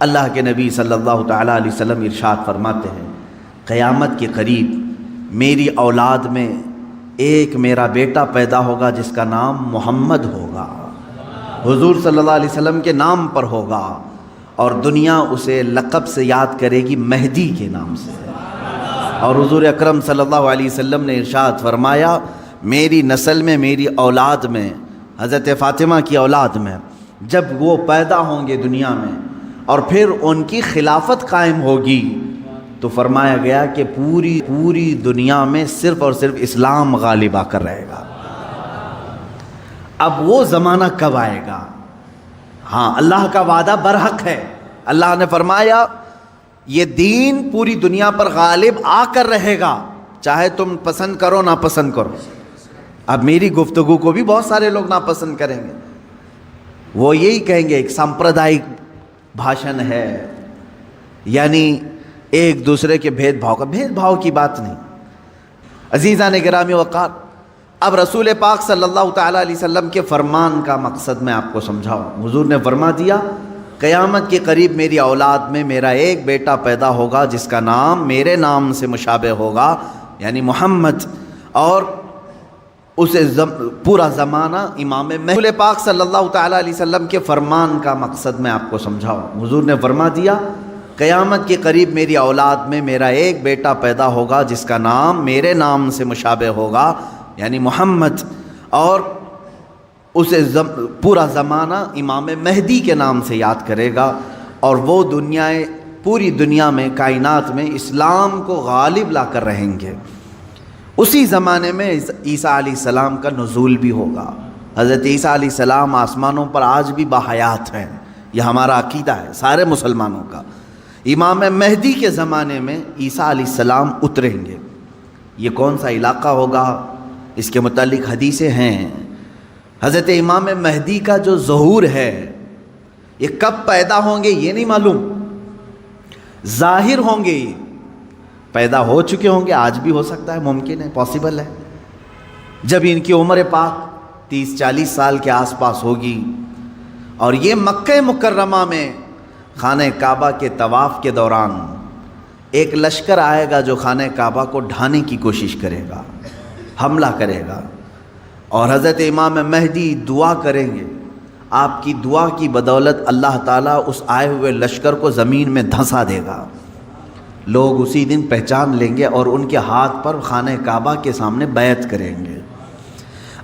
اللہ کے نبی صلی اللہ تعالیٰ علیہ وسلم ارشاد فرماتے ہیں، قیامت کے قریب میری اولاد میں ایک میرا بیٹا پیدا ہوگا جس کا نام محمد ہوگا، حضور صلی اللہ علیہ وسلم کے نام پر ہوگا، اور دنیا اسے لقب سے یاد کرے گی مہدی کے نام سے۔ اور حضور اکرم صلی اللہ علیہ وسلم نے ارشاد فرمایا، میری نسل میں، میری اولاد میں، حضرت فاطمہ کی اولاد میں جب وہ پیدا ہوں گے دنیا میں اور پھر ان کی خلافت قائم ہوگی، تو فرمایا گیا کہ پوری دنیا میں صرف اور صرف اسلام غالب آ کر رہے گا۔ اب وہ زمانہ کب آئے گا؟ ہاں، اللہ کا وعدہ برحق ہے۔ اللہ نے فرمایا یہ دین پوری دنیا پر غالب آ کر رہے گا، چاہے تم پسند کرو نہ پسند کرو۔ اب میری گفتگو کو بھی بہت سارے لوگ ناپسند کریں گے، وہ یہی کہیں گے ایک سامپردائک بھاشن ہے، یعنی ایک دوسرے کے بھید بھاؤ کی بات نہیں۔ عزیزان گرامی وقار، اب رسول پاک صلی اللہ تعالیٰ علیہ وسلم کے فرمان کا مقصد میں آپ کو سمجھاؤں۔ حضور نے فرما دیا، قیامت کے قریب میری اولاد میں میرا ایک بیٹا پیدا ہوگا جس کا نام میرے نام سے مشابہ ہوگا، یعنی محمد، اور اسے پورا زمانہ امام مہدی۔ رسول پاک صلی اللہ تعالیٰ علیہ وسلم کے فرمان کا مقصد میں آپ کو سمجھاؤں۔ حضور نے فرما دیا، قیامت کے قریب میری اولاد میں میرا ایک بیٹا پیدا ہوگا جس کا نام میرے نام سے مشابہ ہوگا، یعنی محمد، اور اسے پورا زمانہ امام مہدی کے نام سے یاد کرے گا، اور وہ پوری دنیا میں، کائنات میں اسلام کو غالب لا کر رہیں گے۔ اسی زمانے میں عیسیٰ علیہ السلام کا نزول بھی ہوگا۔ حضرت عیسیٰ علیہ السلام آسمانوں پر آج بھی باحیات ہیں، یہ ہمارا عقیدہ ہے سارے مسلمانوں کا۔ امام مہدی کے زمانے میں عیسیٰ علیہ السلام اتریں گے۔ یہ کون سا علاقہ ہوگا، اس کے متعلق حدیثیں ہیں۔ حضرت امام مہدی کا جو ظہور ہے یہ کب پیدا ہوں گے یہ نہیں معلوم، ظاہر ہوں گے، یہ پیدا ہو چکے ہوں گے، آج بھی ہو سکتا ہے، ممکن ہے، پاسبل ہے۔ جب ان کی عمر پاک 30-40 سال کے آس پاس ہوگی، اور یہ مکہ مکرمہ میں خانہ کعبہ کے طواف کے دوران ایک لشکر آئے گا جو خانہ کعبہ کو ڈھانے کی کوشش کرے گا، حملہ کرے گا، اور حضرت امام مہدی دعا کریں گے۔ آپ کی دعا کی بدولت اللہ تعالیٰ اس آئے ہوئے لشکر کو زمین میں دھنسا دے گا۔ لوگ اسی دن پہچان لیں گے اور ان کے ہاتھ پر خانہ کعبہ کے سامنے بیعت کریں گے۔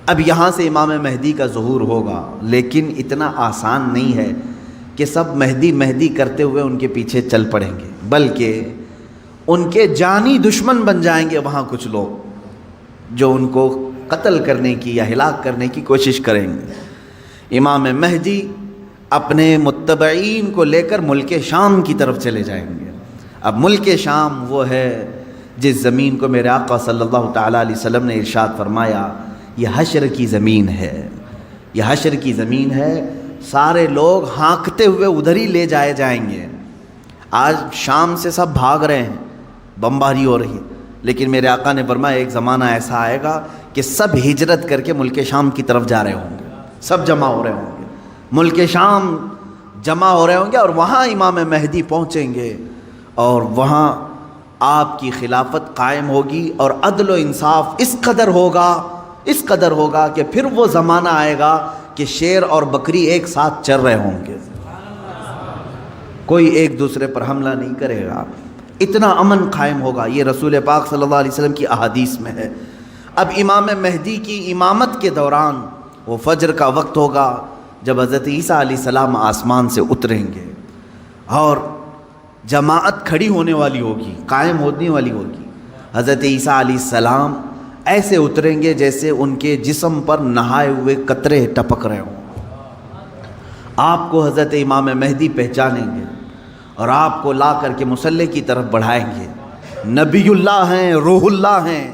اب یہاں سے امام مہدی کا ظہور ہوگا، لیکن اتنا آسان نہیں ہے کہ سب مہدی مہدی کرتے ہوئے ان کے پیچھے چل پڑیں گے، بلکہ ان کے جانی دشمن بن جائیں گے وہاں کچھ لوگ جو ان کو قتل کرنے کی یا ہلاک کرنے کی کوشش کریں گے۔ امام مہدی اپنے متبعین کو لے کر ملک شام کی طرف چلے جائیں گے۔ اب ملک شام وہ ہے جس زمین کو میرے آقا صلی اللہ تعالیٰ علیہ وسلم نے ارشاد فرمایا یہ حشر کی زمین ہے، یہ حشر کی زمین ہے، سارے لوگ ہانکتے ہوئے ادھر ہی لے جائے جائیں گے۔ آج شام سے سب بھاگ رہے ہیں، بمباری ہو رہی ہے، لیکن میرے آقا نے فرمایا ایک زمانہ ایسا آئے گا کہ سب ہجرت کر کے ملک شام کی طرف جا رہے ہوں گے، سب جمع ہو رہے ہوں گے، ملک شام جمع ہو رہے ہوں گے، اور وہاں امام مہدی پہنچیں گے، اور وہاں آپ کی خلافت قائم ہوگی، اور عدل و انصاف اس قدر ہوگا کہ پھر وہ زمانہ آئے گا کہ شیر اور بکری ایک ساتھ چر رہے ہوں گے، کوئی ایک دوسرے پر حملہ نہیں کرے گا، اتنا امن قائم ہوگا۔ یہ رسول پاک صلی اللہ علیہ وسلم کی احادیث میں ہے۔ اب امام مہدی کی امامت کے دوران وہ فجر کا وقت ہوگا جب حضرت عیسیٰ علیہ السلام آسمان سے اتریں گے، اور جماعت کھڑی ہونے والی ہوگی، قائم ہونے والی ہوگی۔ حضرت عیسیٰ علیہ السلام ایسے اتریں گے جیسے ان کے جسم پر نہائے ہوئے قطرے ٹپک رہے ہوں۔ آپ کو حضرت امام مہدی پہچانیں گے اور آپ کو لا کر کے مصلی کی طرف بڑھائیں گے۔ نبی اللہ ہیں، روح اللہ ہیں،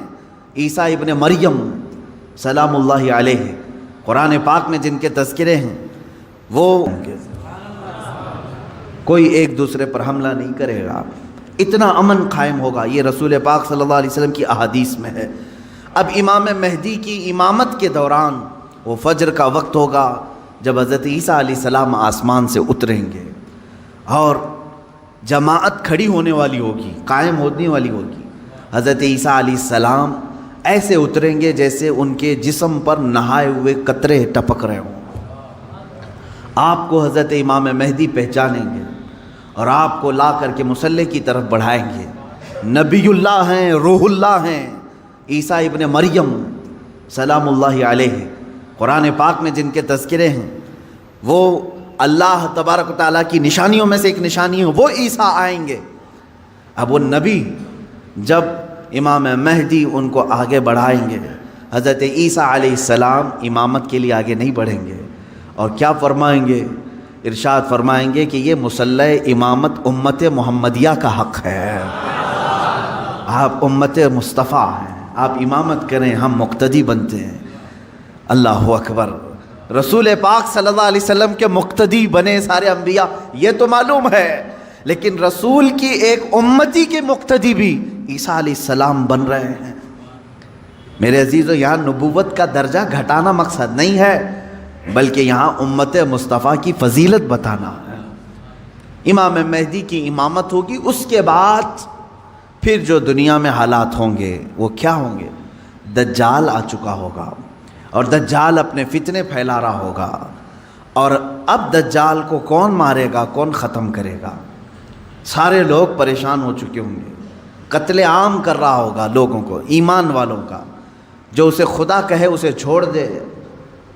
عیسیٰ ابن مریم سلام اللہ علیہ، قرآن پاک میں جن کے تذکرے ہیں، وہ کوئی ایک دوسرے پر حملہ نہیں کرے گا، اتنا امن قائم ہوگا۔ یہ رسول پاک صلی اللہ علیہ وسلم کی احادیث میں ہے۔ اب امام مہدی کی امامت کے دوران وہ فجر کا وقت ہوگا جب حضرت عیسیٰ علیہ السلام آسمان سے اتریں گے، اور جماعت کھڑی ہونے والی ہوگی، قائم ہونے والی ہوگی۔ حضرت عیسیٰ علیہ السلام ایسے اتریں گے جیسے ان کے جسم پر نہائے ہوئے قطرے ٹپک رہے ہوں۔ آپ کو حضرت امام مہدی پہچانیں گے اور آپ کو لا کر کے مصلی کی طرف بڑھائیں گے۔ نبی اللہ ہیں، روح اللہ ہیں، عیسیٰ ابن مریم سلام اللہ علیہ، قرآن پاک میں جن کے تذکرے ہیں، وہ اللہ تبارک و تعالیٰ کی نشانیوں میں سے ایک نشانی ہے، وہ عیسیٰ آئیں گے۔ اب وہ نبی جب امام مہدی ان کو آگے بڑھائیں گے، حضرت عیسیٰ علیہ السلام امامت کے لیے آگے نہیں بڑھیں گے، اور کیا فرمائیں گے؟ ارشاد فرمائیں گے کہ یہ مصلی امامت امت محمدیہ کا حق ہے، آپ امت مصطفیٰ ہیں، آپ امامت کریں، ہم مقتدی بنتے ہیں۔ اللہ اکبر، رسول پاک صلی اللہ علیہ وسلم کے مقتدی بنے سارے انبیاء، یہ تو معلوم ہے، لیکن رسول کی ایک امتی کے مقتدی بھی عیسیٰ علیہ السلام بن رہے ہیں۔ میرے عزیزو، یہاں نبوت کا درجہ گھٹانا مقصد نہیں ہے، بلکہ یہاں امت مصطفیٰ کی فضیلت بتانا ہے۔ امام مہدی کی امامت ہوگی، اس کے بعد پھر جو دنیا میں حالات ہوں گے وہ کیا ہوں گے؟ دجال آ چکا ہوگا، اور دجال اپنے فتنے پھیلا رہا ہوگا، اور اب دجال کو کون مارے گا، کون ختم کرے گا؟ سارے لوگ پریشان ہو چکے ہوں گے، قتل عام کر رہا ہوگا لوگوں کو، ایمان والوں کا، جو اسے خدا کہے اسے چھوڑ دے،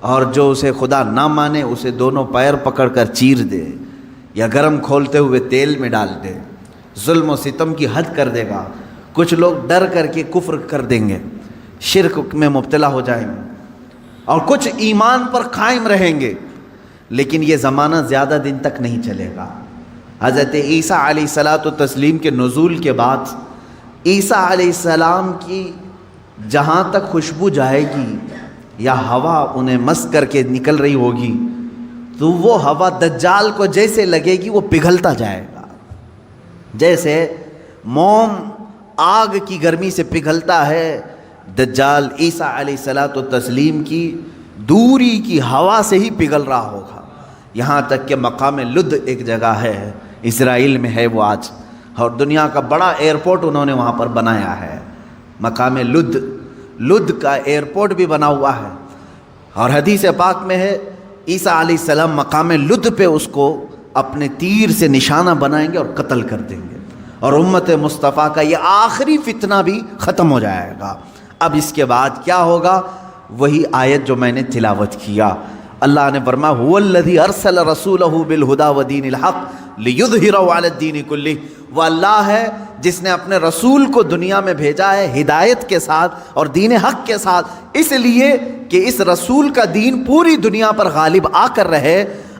اور جو اسے خدا نہ مانے اسے دونوں پیر پکڑ کر چیر دے، یا گرم کھولتے ہوئے تیل میں ڈال دے، ظلم و ستم کی حد کر دے گا۔ کچھ لوگ ڈر کر کے کفر کر دیں گے، شرک میں مبتلا ہو جائیں گے، اور کچھ ایمان پر قائم رہیں گے، لیکن یہ زمانہ زیادہ دن تک نہیں چلے گا۔ حضرت عیسیٰ علیہ الصلاۃ والتسلیم کے نزول کے بعد عیسیٰ علیہ السلام کی جہاں تک خوشبو جائے گی یا ہوا انہیں مس کر کے نکل رہی ہوگی، تو وہ ہوا دجال کو جیسے لگے گی وہ پگھلتا جائے گا، جیسے موم آگ کی گرمی سے پگھلتا ہے، دجال عیسیٰ علیہ الصلاۃ والتسلیم کی دوری کی ہوا سے ہی پگھل رہا ہوگا۔ یہاں تک کہ مقام لد ایک جگہ ہے، اسرائیل میں ہے وہ آج، اور دنیا کا بڑا ایئرپورٹ انہوں نے وہاں پر بنایا ہے، مقام لد، لد کا ایئرپورٹ بھی بنا ہوا ہے، اور حدیث پاک میں ہے عیسیٰ علیہ السلام مقام لد پہ اس کو اپنے تیر سے نشانہ بنائیں گے اور قتل کر دیں گے، اور امت مصطفیٰ کا یہ آخری فتنہ بھی ختم ہو جائے گا۔ اب اس کے بعد کیا ہوگا؟ وہی آیت جو میں نے تلاوت کیا، اللہ نے فرمایا هو الذی ارسل رسولہ بالہدی ودین الحق لیظہرہ علی الدین کلہ، وہ اللہ ہے جس نے اپنے رسول کو دنیا میں بھیجا ہے ہدایت کے ساتھ اور دین حق کے ساتھ، اس لیے کہ اس رسول کا دین پوری دنیا پر غالب آ کر رہے۔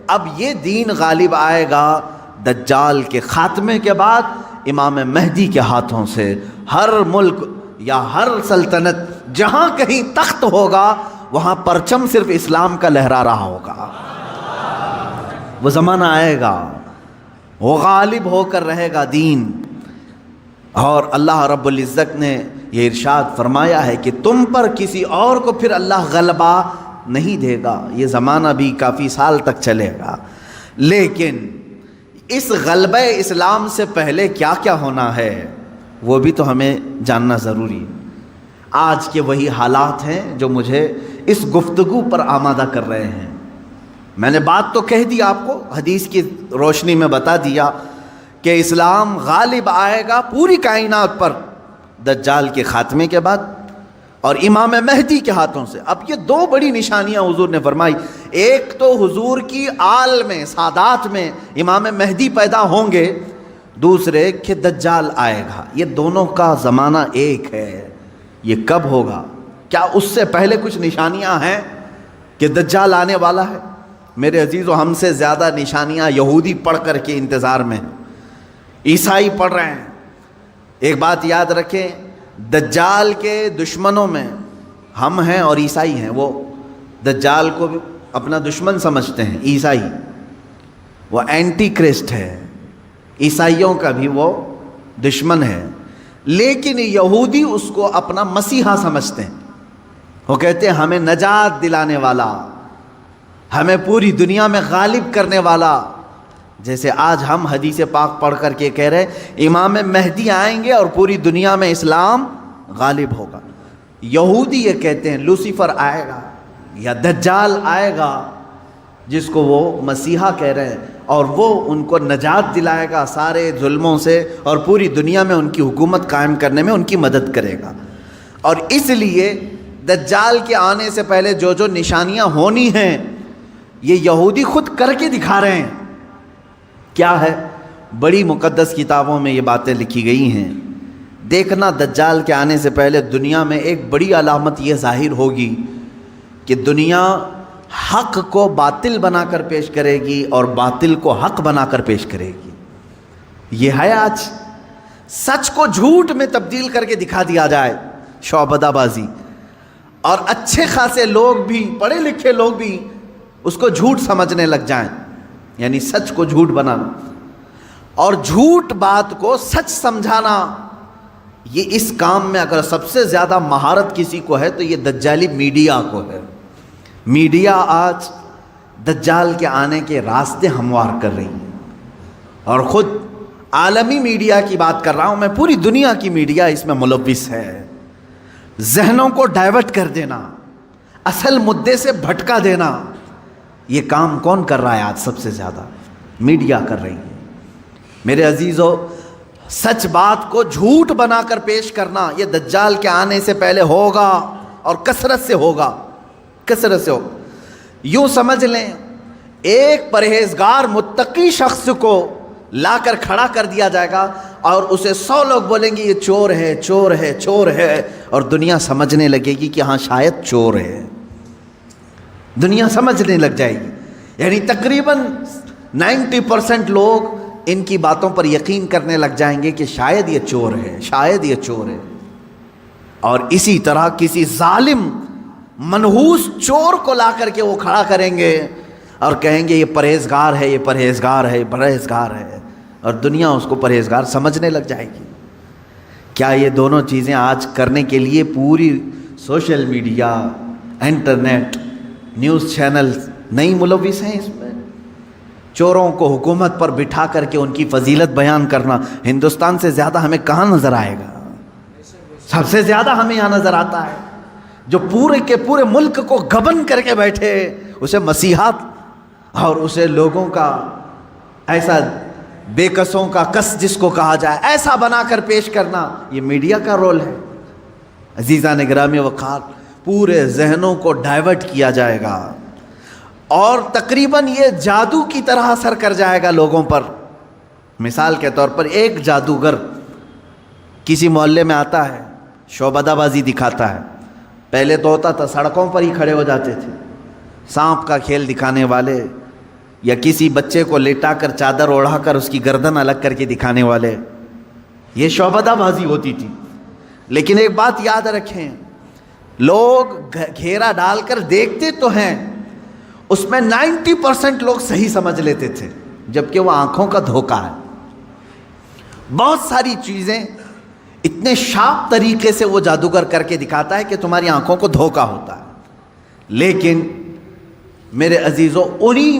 اب یہ دین غالب آئے گا دجال کے خاتمے کے بعد امام مہدی کے ہاتھوں سے۔ ہر ملک یا ہر سلطنت جہاں کہیں تخت ہوگا وہاں پرچم صرف اسلام کا لہرا رہا ہوگا۔ وہ زمانہ آئے گا، وہ غالب ہو کر رہے گا دین، اور اللہ رب العزت نے یہ ارشاد فرمایا ہے کہ تم پر کسی اور کو پھر اللہ غلبہ نہیں دے گا۔ یہ زمانہ بھی کافی سال تک چلے گا، لیکن اس غلبہ اسلام سے پہلے کیا کیا ہونا ہے وہ بھی تو ہمیں جاننا ضروری ہے۔ آج کے وہی حالات ہیں جو مجھے اس گفتگو پر آمادہ کر رہے ہیں۔ میں نے بات تو کہہ دی آپ کو، حدیث کی روشنی میں بتا دیا کہ اسلام غالب آئے گا پوری کائنات پر دجال کے خاتمے کے بعد اور امام مہدی کے ہاتھوں سے۔ اب یہ دو بڑی نشانیاں حضور نے فرمائی، ایک تو حضور کی آل میں سادات میں امام مہدی پیدا ہوں گے، دوسرے کہ دجال آئے گا۔ یہ دونوں کا زمانہ ایک ہے۔ یہ کب ہوگا؟ کیا اس سے پہلے کچھ نشانیاں ہیں کہ دجال آنے والا ہے؟ میرے عزیزو، ہم سے زیادہ نشانیاں یہودی پڑھ کر کے انتظار میں ہیں، عیسائی پڑھ رہے ہیں۔ ایک بات یاد رکھیں، دجال کے دشمنوں میں ہم ہیں اور عیسائی ہیں۔ وہ دجال کو بھی اپنا دشمن سمجھتے ہیں، عیسائی، وہ اینٹی کرسٹ ہے، عیسائیوں کا بھی وہ دشمن ہے، لیکن یہودی اس کو اپنا مسیحا سمجھتے ہیں۔ وہ کہتے ہیں ہمیں نجات دلانے والا، ہمیں پوری دنیا میں غالب کرنے والا، جیسے آج ہم حدیث پاک پڑھ کر کے کہہ رہے ہیں امام مہدی آئیں گے اور پوری دنیا میں اسلام غالب ہوگا. یہودی یہ کہتے ہیں لوسیفر آئے گا یا دجال آئے گا، جس کو وہ مسیحا کہہ رہے ہیں، اور وہ ان کو نجات دلائے گا سارے ظلموں سے اور پوری دنیا میں ان کی حکومت قائم کرنے میں ان کی مدد کرے گا. اور اس لیے دجال کے آنے سے پہلے جو جو نشانیاں ہونی ہیں یہ یہودی خود کر کے دکھا رہے ہیں. کیا ہے؟ بڑی مقدس کتابوں میں یہ باتیں لکھی گئی ہیں. دیکھنا دجال کے آنے سے پہلے دنیا میں ایک بڑی علامت یہ ظاہر ہوگی کہ دنیا حق کو باطل بنا کر پیش کرے گی اور باطل کو حق بنا کر پیش کرے گی. یہ ہے آج سچ کو جھوٹ میں تبدیل کر کے دکھا دیا جائے، شعبدہ بازی، اور اچھے خاصے لوگ بھی، پڑھے لکھے لوگ بھی اس کو جھوٹ سمجھنے لگ جائیں، یعنی سچ کو جھوٹ بنانا اور جھوٹ بات کو سچ سمجھانا. یہ اس کام میں اگر سب سے زیادہ مہارت کسی کو ہے تو یہ دجالی میڈیا کو ہے. میڈیا آج دجال کے آنے کے راستے ہموار کر رہی ہے، اور خود عالمی میڈیا کی بات کر رہا ہوں میں، پوری دنیا کی میڈیا اس میں ملوث ہے. ذہنوں کو ڈائیورٹ کر دینا، اصل مدعے سے بھٹکا دینا، یہ کام کون کر رہا ہے آج؟ سب سے زیادہ میڈیا کر رہی ہے. میرے عزیزو، سچ بات کو جھوٹ بنا کر پیش کرنا یہ دجال کے آنے سے پہلے ہوگا اور کثرت سے ہوگا، کثرت سے ہوگا. یوں سمجھ لیں ایک پرہیزگار متقی شخص کو لا کر کھڑا کر دیا جائے گا اور اسے 100 لوگ بولیں گے یہ چور ہے، چور ہے، چور ہے، اور دنیا سمجھنے لگے گی کہ ہاں شاید چور ہے. دنیا سمجھنے لگ جائے گی. یعنی تقریباً 90% لوگ ان کی باتوں پر یقین کرنے لگ جائیں گے کہ شاید یہ چور ہے، شاید یہ چور ہے. اور اسی طرح کسی ظالم منحوس چور کو لا کر کے وہ کھڑا کریں گے اور کہیں گے یہ پرہیزگار ہے، یہ پرہیزگار ہے، یہ پرہیزگار ہے، اور دنیا اس کو پرہیزگار سمجھنے لگ جائے گی. کیا یہ دونوں چیزیں آج کرنے کے لیے پوری social media, internet, news channel نہیں ملوث ہیں اس میں؟ چوروں کو حکومت پر بٹھا کر کے ان کی فضیلت بیان کرنا ہندوستان سے زیادہ ہمیں کہاں نظر آئے گا؟ سب سے زیادہ ہمیں یہاں نظر آتا ہے. جو پورے کے پورے ملک کو گبن کر کے بیٹھے، اسے مسیحات اور اسے لوگوں کا ایسا بے کسوں کا کس جس کو کہا جائے ایسا بنا کر پیش کرنا، یہ میڈیا کا رول ہے. عزیزان گرامی وقار، پورے ذہنوں کو ڈائیورٹ کیا جائے گا اور تقریباً یہ جادو کی طرح اثر کر جائے گا لوگوں پر. مثال کے طور پر ایک جادوگر کسی محلے میں آتا ہے، شعبدہ بازی دکھاتا ہے. پہلے تو ہوتا تھا سڑکوں پر ہی کھڑے ہو جاتے تھے سانپ کا کھیل دکھانے والے، یا کسی بچے کو لیٹا کر چادر اوڑھا کر اس کی گردن الگ کر کے دکھانے والے. یہ شعبدہ بازی ہوتی تھی. لیکن ایک بات یاد رکھیں، لوگ گھیرا ڈال کر دیکھتے تو ہیں، اس میں 90% لوگ صحیح سمجھ لیتے تھے، جبکہ وہ آنکھوں کا دھوکہ ہے. بہت ساری چیزیں اتنے شارپ طریقے سے وہ جادوگر کر کے دکھاتا ہے کہ تمہاری آنکھوں کو دھوکہ ہوتا ہے. لیکن میرے عزیزو، اسی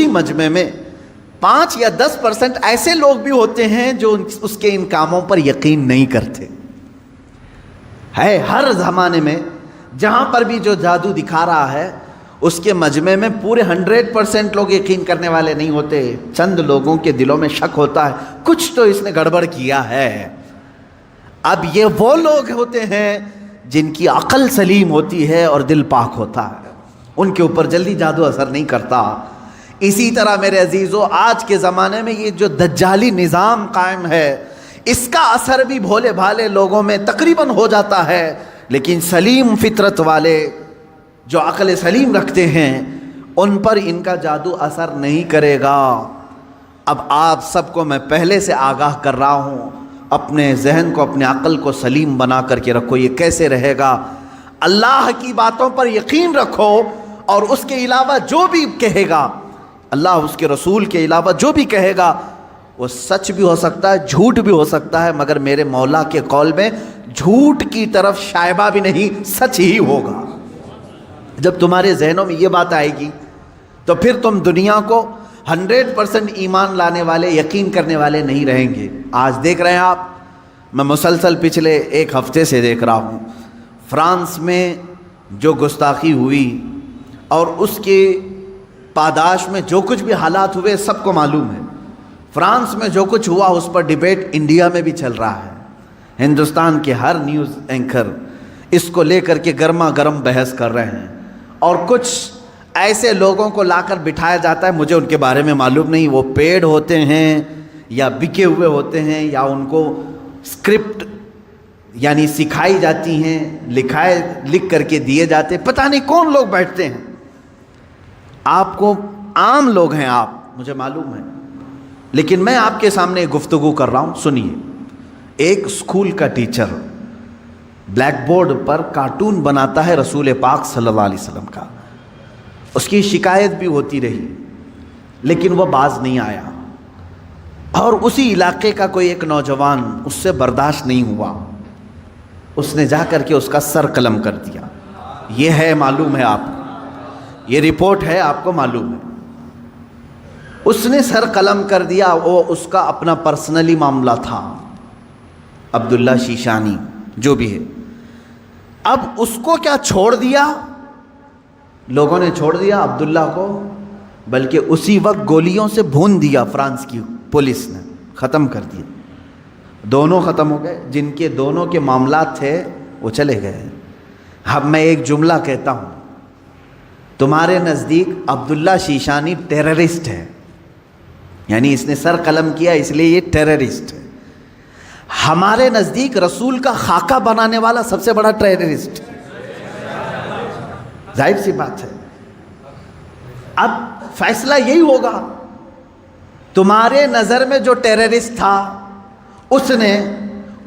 مجمع میں 5 یا 10% ایسے لوگ بھی ہوتے ہیں جو اس کے ان کاموں پر یقین نہیں کرتے. ہے ہر زمانے میں جہاں پر بھی جو جادو دکھا رہا ہے اس کے مجمع میں پورے 100% لوگ یقین کرنے والے نہیں ہوتے. چند لوگوں کے دلوں میں شک ہوتا ہے کچھ تو اس نے گڑبڑ کیا ہے. اب یہ وہ لوگ ہوتے ہیں جن کی عقل سلیم ہوتی ہے اور دل پاک ہوتا ہے، ان کے اوپر جلدی جادو اثر نہیں کرتا. اسی طرح میرے عزیزو، آج کے زمانے میں یہ جو دجالی نظام قائم ہے اس کا اثر بھی بھولے بھالے لوگوں میں تقریباً ہو جاتا ہے، لیکن سلیم فطرت والے جو عقل سلیم رکھتے ہیں ان پر ان کا جادو اثر نہیں کرے گا. اب آپ سب کو میں پہلے سے آگاہ کر رہا ہوں، اپنے ذہن کو، اپنے عقل کو سلیم بنا کر کے رکھو. یہ کیسے رہے گا؟ اللہ کی باتوں پر یقین رکھو اور اس کے علاوہ جو بھی کہے گا، اللہ اس کے رسول کے علاوہ جو بھی کہے گا وہ سچ بھی ہو سکتا ہے، جھوٹ بھی ہو سکتا ہے، مگر میرے مولا کے قول میں جھوٹ کی طرف شائبہ بھی نہیں، سچ ہی ہوگا. جب تمہارے ذہنوں میں یہ بات آئے گی تو پھر تم دنیا کو 100% ایمان لانے والے، یقین کرنے والے نہیں رہیں گے۔ آج دیکھ رہے ہیں آپ، میں مسلسل پچھلے ایک ہفتے سے دیکھ رہا ہوں، فرانس میں جو گستاخی ہوئی اور اس کے پاداش میں جو کچھ بھی حالات ہوئے سب کو معلوم ہے۔ فرانس میں جو کچھ ہوا اس پر ڈیبیٹ انڈیا میں بھی چل رہا ہے۔ ہندوستان کے ہر نیوز اینکر اس کو لے کر کے گرما گرم بحث کر رہے ہیں، اور کچھ ایسے لوگوں کو لا کر بٹھایا جاتا ہے، مجھے ان کے بارے میں معلوم نہیں، وہ پیڈ ہوتے ہیں یا بکے ہوئے ہوتے ہیں، یا ان کو اسکرپٹ یعنی سکھائی جاتی ہیں، لکھ کر کے دیے جاتے، پتہ نہیں کون لوگ بیٹھتے ہیں۔ آپ کو عام لوگ ہیں آپ، مجھے معلوم ہے، لیکن میں آپ کے سامنے گفتگو کر رہا ہوں، سنیے۔ ایک اسکول کا ٹیچر بلیک بورڈ پر کارٹون بناتا ہے رسول پاک صلی اللہ علیہ وسلم کا، اس کی شکایت بھی ہوتی رہی لیکن وہ باز نہیں آیا، اور اسی علاقے کا کوئی ایک نوجوان اس سے برداشت نہیں ہوا، اس نے جا کر کے اس کا سر قلم کر دیا۔ یہ ہے، معلوم ہے آپ کو، یہ رپورٹ ہے، آپ کو معلوم ہے۔ اس نے سر قلم کر دیا، وہ اس کا اپنا پرسنلی معاملہ تھا، عبداللہ شیشانی جو بھی ہے۔ اب اس کو کیا چھوڑ دیا؟ لوگوں نے چھوڑ دیا عبداللہ کو، بلکہ اسی وقت گولیوں سے بھون دیا فرانس کی پولیس نے، ختم کر دیا۔ دونوں ختم ہو گئے، جن کے دونوں کے معاملات تھے وہ چلے گئے۔ اب میں ایک جملہ کہتا ہوں، تمہارے نزدیک عبداللہ شیشانی ٹیررسٹ ہے، یعنی اس نے سر قلم کیا اس لیے یہ ٹیررسٹ ہے۔ ہمارے نزدیک رسول کا خاکہ بنانے والا سب سے بڑا ٹیررسٹ، ظاہر سی بات ہے۔ اب فیصلہ یہی ہوگا، تمہارے نظر میں جو ٹیررسٹ تھا اس نے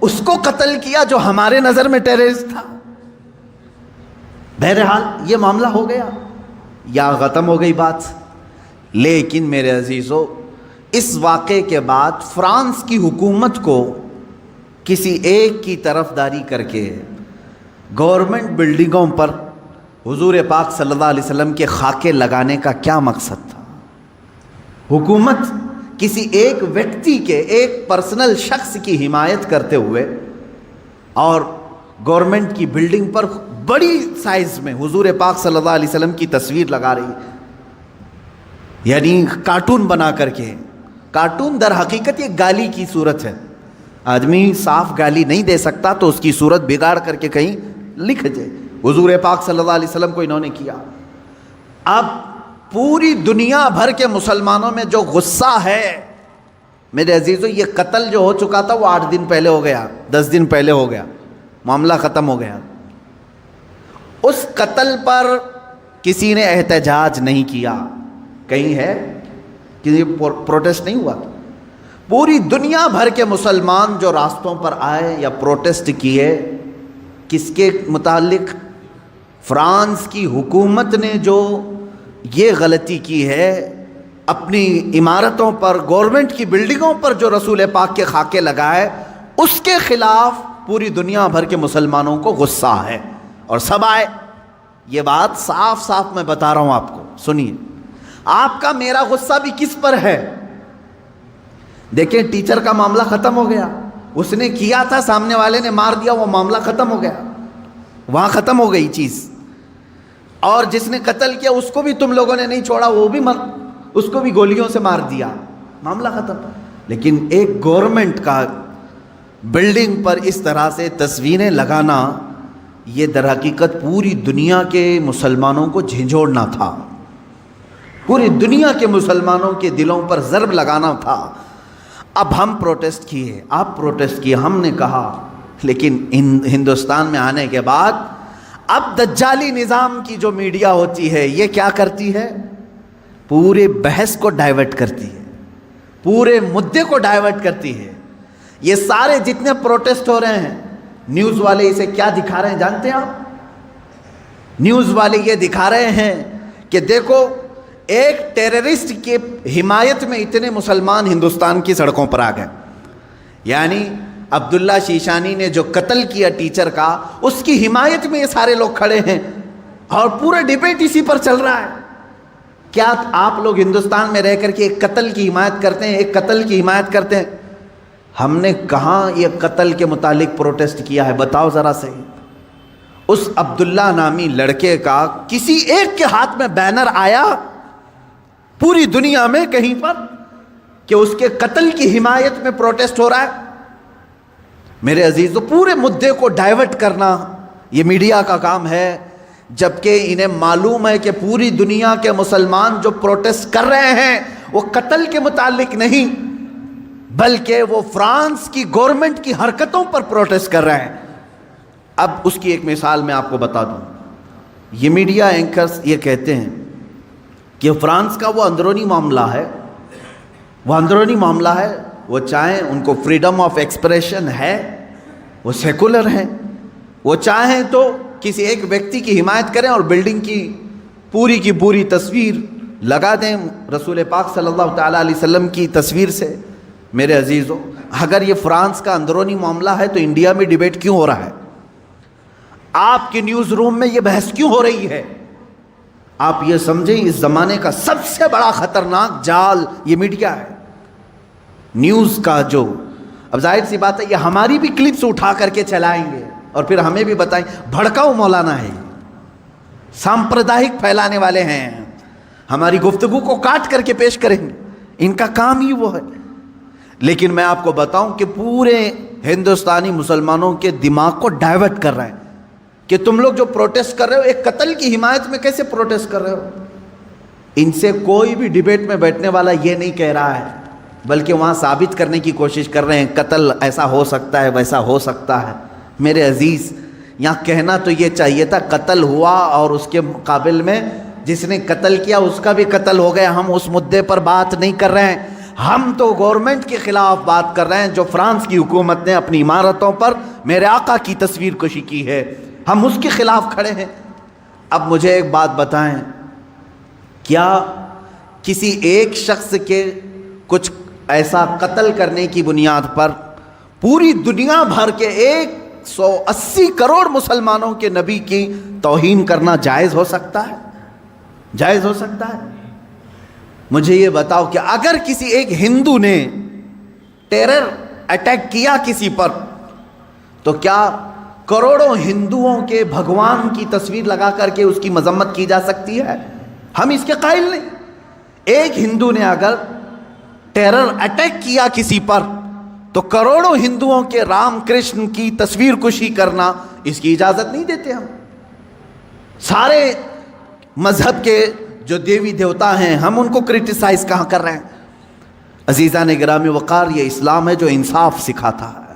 اس کو قتل کیا جو ہمارے نظر میں ٹیررسٹ تھا۔ بہرحال یہ معاملہ ہو گیا یا ختم ہو گئی بات۔ لیکن میرے عزیزو، اس واقعے کے بعد فرانس کی حکومت کو کسی ایک کی طرفداری کر کے گورنمنٹ بلڈنگوں پر حضور پاک صلی اللہ علیہ وسلم کے خاکے لگانے کا کیا مقصد تھا؟ حکومت کسی ایک ویکتی کے، ایک پرسنل شخص کی حمایت کرتے ہوئے اور گورنمنٹ کی بلڈنگ پر بڑی سائز میں حضور پاک صلی اللہ علیہ وسلم کی تصویر لگا رہی، یعنی کارٹون بنا کر کے۔ کارٹون در حقیقت یہ گالی کی صورت ہے، آدمی صاف گالی نہیں دے سکتا تو اس کی صورت بگاڑ کر کے کہیں لکھ دے، حضور پاک صلی اللہ علیہ وسلم کو انہوں نے کیا۔ اب پوری دنیا بھر کے مسلمانوں میں جو غصہ ہے، میرے عزیزو، یہ قتل جو ہو چکا تھا وہ 8 دن پہلے ہو گیا، 10 دن پہلے ہو گیا، معاملہ ختم ہو گیا۔ اس قتل پر کسی نے احتجاج نہیں کیا، کہیں ہے کہ پروٹیسٹ نہیں ہوا۔ پوری دنیا بھر کے مسلمان جو راستوں پر آئے یا پروٹیسٹ کیے، کس کے متعلق؟ فرانس کی حکومت نے جو یہ غلطی کی ہے، اپنی عمارتوں پر، گورنمنٹ کی بلڈنگوں پر جو رسول پاک کے خاکے لگائے، اس کے خلاف پوری دنیا بھر کے مسلمانوں کو غصہ ہے، اور سب آئے۔ یہ بات صاف صاف میں بتا رہا ہوں آپ کو، سنیے۔ آپ کا میرا غصہ بھی کس پر ہے؟ دیکھیں، ٹیچر کا معاملہ ختم ہو گیا، اس نے کیا تھا، سامنے والے نے مار دیا، وہ معاملہ ختم ہو گیا، وہاں ختم ہو گئی چیز۔ اور جس نے قتل کیا اس کو بھی تم لوگوں نے نہیں چھوڑا، وہ بھی اس کو بھی گولیوں سے مار دیا، معاملہ ختم۔ لیکن ایک گورنمنٹ کا بلڈنگ پر اس طرح سے تصویریں لگانا، یہ در حقیقت پوری دنیا کے مسلمانوں کو جھنجھوڑنا تھا، پوری دنیا کے مسلمانوں کے دلوں پر ضرب لگانا تھا۔ اب ہم پروٹیسٹ کیے، آپ پروٹیسٹ کیے، ہم نے کہا، لیکن ہندوستان میں آنے کے بعد اب دجالی نظام کی جو میڈیا ہوتی ہے، یہ کیا کرتی ہے؟ پورے بحث کو ڈائیورٹ کرتی ہے، پورے مدے کو ڈائیورٹ کرتی ہے۔ یہ سارے جتنے پروٹیسٹ ہو رہے ہیں، نیوز والے اسے کیا دکھا رہے ہیں جانتے ہیں آپ؟ نیوز والے یہ دکھا رہے ہیں کہ دیکھو، ایک ٹیررسٹ کی حمایت میں اتنے مسلمان ہندوستان کی سڑکوں پر آ گئے، یعنی عبداللہ شیشانی نے جو قتل کیا ٹیچر کا، اس کی حمایت میں یہ سارے لوگ کھڑے ہیں، اور پورا ڈیبیٹ اسی پر چل رہا ہے۔ کیا آپ لوگ ہندوستان میں رہ کر کے ایک قتل کی حمایت کرتے ہیں؟ ایک قتل کی حمایت کرتے ہیں؟ ہم نے کہاں یہ قتل کے متعلق پروٹیسٹ کیا ہے؟ بتاؤ ذرا صحیح۔ اس عبداللہ نامی لڑکے کا کسی ایک کے ہاتھ میں بینر آیا پوری دنیا میں کہیں پر کہ اس کے قتل کی حمایت میں پروٹیسٹ ہو رہا ہے؟ میرے عزیزو، پورے مدے کو ڈائیورٹ کرنا یہ میڈیا کا کام ہے، جبکہ انہیں معلوم ہے کہ پوری دنیا کے مسلمان جو پروٹیسٹ کر رہے ہیں وہ قتل کے متعلق نہیں، بلکہ وہ فرانس کی گورنمنٹ کی حرکتوں پر پروٹیسٹ کر رہے ہیں۔ اب اس کی ایک مثال میں آپ کو بتا دوں۔ یہ میڈیا اینکرز یہ کہتے ہیں کہ فرانس کا وہ اندرونی معاملہ ہے، وہ چاہیں ان کو فریڈم آف ایکسپریشن ہے، وہ سیکولر ہیں، وہ چاہیں تو کسی ایک ویکتی کی حمایت کریں اور بلڈنگ کی پوری تصویر لگا دیں رسول پاک صلی اللہ تعالیٰ علیہ وسلم کی تصویر سے۔ میرے عزیزو، اگر یہ فرانس کا اندرونی معاملہ ہے تو انڈیا میں ڈیبیٹ کیوں ہو رہا ہے؟ آپ کے نیوز روم میں یہ بحث کیوں ہو رہی ہے؟ آپ یہ سمجھیں اس زمانے کا سب سے بڑا خطرناک جال یہ میڈیا ہے، نیوز کا جو۔ اب ظاہر سی بات ہے یہ ہماری بھی کلپس اٹھا کر کے چلائیں گے اور پھر ہمیں بھی بتائیں بھڑکاؤ مولانا ہے، سامپردائک پھیلانے والے ہیں، ہماری گفتگو کو کاٹ کر کے پیش کریں گے، ان کا کام ہی وہ ہے۔ لیکن میں آپ کو بتاؤں کہ پورے ہندوستانی مسلمانوں کے دماغ کو ڈائیورٹ کر رہے ہیں کہ تم لوگ جو پروٹیسٹ کر رہے ہو ایک قتل کی حمایت میں کیسے پروٹیسٹ کر رہے ہو؟ ان سے کوئی بھی ڈیبیٹ میں بیٹھنے والا یہ نہیں کہہ رہا ہے، بلکہ وہاں ثابت کرنے کی کوشش کر رہے ہیں قتل ایسا ہو سکتا ہے، ویسا ہو سکتا ہے۔ میرے عزیز، یہاں کہنا تو یہ چاہیے تھا قتل ہوا اور اس کے مقابل میں جس نے قتل کیا اس کا بھی قتل ہو گیا۔ ہم اس مدے پر بات نہیں کر رہے ہیں، ہم تو گورنمنٹ کے خلاف بات کر رہے ہیں جو فرانس کی حکومت نے اپنی عمارتوں پر میرے آقا کی تصویر کشی کی ہے، ہم اس کے خلاف کھڑے ہیں۔ اب مجھے ایک بات بتائیں، کیا کسی ایک شخص کے کچھ ایسا قتل کرنے کی بنیاد پر پوری دنیا بھر کے 180 کروڑ مسلمانوں کے نبی کی توہین کرنا جائز ہو سکتا ہے؟ جائز ہو سکتا ہے؟ مجھے یہ بتاؤ کہ اگر کسی ایک ہندو نے ٹیرر اٹیک کیا کسی پر تو کیا کروڑوں ہندوؤں کے بھگوان کی تصویر لگا کر کے اس کی مذمت کی جا سکتی ہے؟ ہم اس کے قائل نہیں۔ ایک ہندو نے اگر ٹیرر اٹیک کیا کسی پر تو کروڑوں ہندوؤں کے رام کرشن کی تصویر کشی کرنا اس کی اجازت نہیں دیتے ہم۔ سارے مذہب کے جو دیوی دیوتا ہیں ہم ان کو کرٹیسائز کہاں کر رہے ہیں؟ عزیزان گرامی وقار، یہ اسلام ہے جو انصاف سکھاتا ہے۔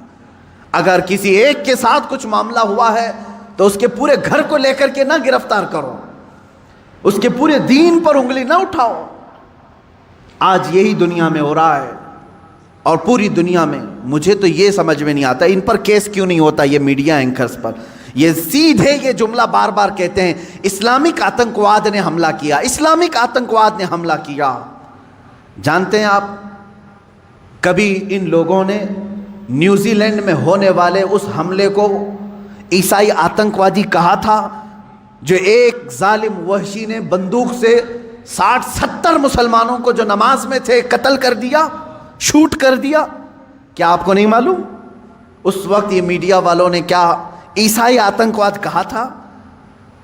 اگر کسی ایک کے ساتھ کچھ معاملہ ہوا ہے تو اس کے پورے گھر کو لے کر کے نہ گرفتار کرو، اس کے پورے دین پر انگلی نہ اٹھاؤ۔ آج یہی دنیا میں ہو رہا ہے، اور پوری دنیا میں مجھے تو یہ سمجھ میں نہیں آتا ان پر کیس کیوں نہیں ہوتا، یہ میڈیا اینکرز پر۔ یہ سیدھے یہ جملہ بار بار کہتے ہیں اسلامک آتنکواد نے حملہ کیا، اسلامک آتنکواد نے حملہ کیا۔ جانتے ہیں آپ، کبھی ان لوگوں نے نیوزی لینڈ میں ہونے والے اس حملے کو عیسائی آتنکوادی کہا تھا جو ایک ظالم وحشی نے بندوق سے 60-70 مسلمانوں کو جو نماز میں تھے قتل کر دیا، شوٹ کر دیا؟ کیا آپ کو نہیں معلوم اس وقت یہ میڈیا والوں نے کیا عیسائی آتنکواد کہا تھا؟